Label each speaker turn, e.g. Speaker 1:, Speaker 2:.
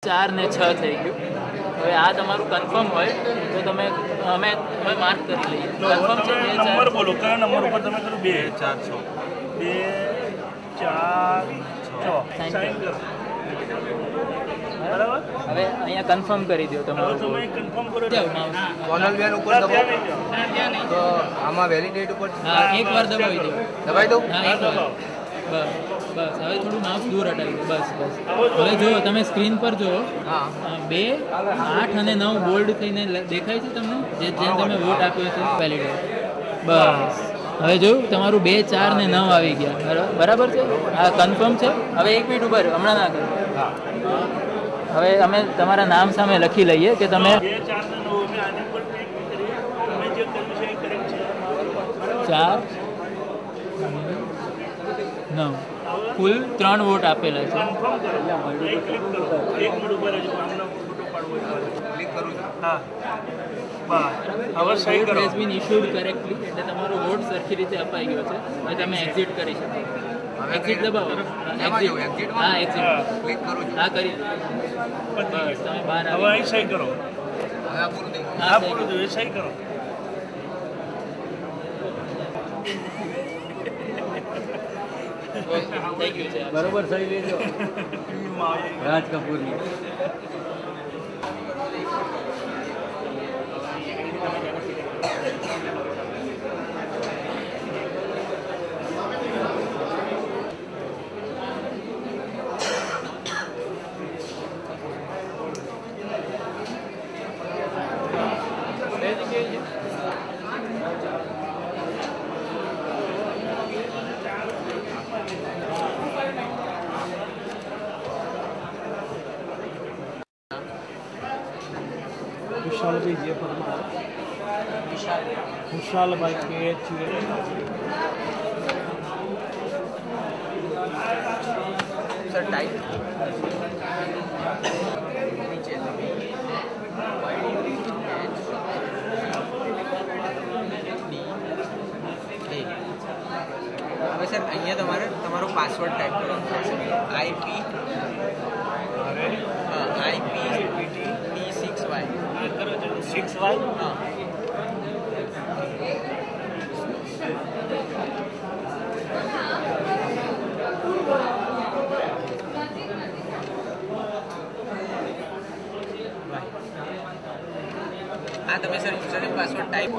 Speaker 1: 4 ને 6 થઈ ગયું. હવે આ તમારું કન્ફર્મ હોય તો તમે અમે માર્ક કરી લઈએ. કન્ફર્મ છે.
Speaker 2: નંબર બોલો, કયો નંબર ઉપર તમે કરો? 2 4 6 2 4 6 સાઈન કરો. બરાબર.
Speaker 1: હવે અહીંયા કન્ફર્મ કરી દો તમારું.
Speaker 2: તમે કન્ફર્મ કરો.
Speaker 3: કોનલ બેન ઉપર દબાવો તો આમાં વેલિડેટ ઉપર
Speaker 1: હા, એકવાર દબાવી દો.
Speaker 3: દબાઈ દઉં.
Speaker 1: હા, એકવાર. બસ બસ. હવે થોડું માઉસ દૂર હટાવી દો. બસ બસ. હવે જુઓ, તમે સ્ક્રીન પર જુઓ.
Speaker 3: હા.
Speaker 1: 2 8 અને 9 બોલ્ડ થઈને દેખાય છે તમને, જેમ તમે વોટ આપ્યો છે વેલિડેટ. બસ. હવે જોયું, તમારું 2 4 ને 9 આવી ગયા. બરાબર છે. આ કન્ફર્મ છે. હવે એક મિનિટ ઉભા રહો, હમણાં ના કરો. હવે અમે તમારા નામ સામે લખી લઈએ કે તમે
Speaker 2: 2 4 ને 9 અમે આની પર ક્લિક કરીએ. તમે જે કર્યું છે એ કરેક્ટ છે.
Speaker 1: 4 9 કુલ 3 વોટ આપેલા છે.
Speaker 2: કન્ફર્મ કરો. એ ક્લિક કરો. એક મિનિટ ઉપર રહેજો. આમનો ફોટો પાડવો હોય.
Speaker 3: ક્લિક કરું છું.
Speaker 2: હા. બસ. હવે સહી કરો.
Speaker 1: હેઝ બીન ઇશ્યુડ કરેક્ટલી, એટલે તમારો વોટ સરખી રીતે અપાઈ ગયો છે. હવે તમે એક્ઝિટ કરી શકો. એક્ઝિટ દબાવો. એક્ઝિટ. હા, એક્ઝિટ
Speaker 3: ક્લિક કરું છું.
Speaker 1: હા, કરી દો. બસ, તમે બહાર
Speaker 2: હવે
Speaker 1: આવી.
Speaker 2: અહીં સહી કરો.
Speaker 3: હવે આ પૂરું થઈ ગયું.
Speaker 2: હા, પૂરું થયું. એ સહી કરો.
Speaker 1: થઈ ગયું છે.
Speaker 3: બરોબર સહી લેજો. રાજ કપૂરની.
Speaker 2: વિશાલભાઈ જે પરમાર. વિશાલભાઈ KH
Speaker 3: સર ટાઈપ હવે સર અહીંયા તમારો પાસવર્ડ ટાઈપ કરવાનો છે. IP
Speaker 2: 6Y.
Speaker 3: હા. હા, તમે સર યુઝરનેમ પાસવર્ડ ટાઈપ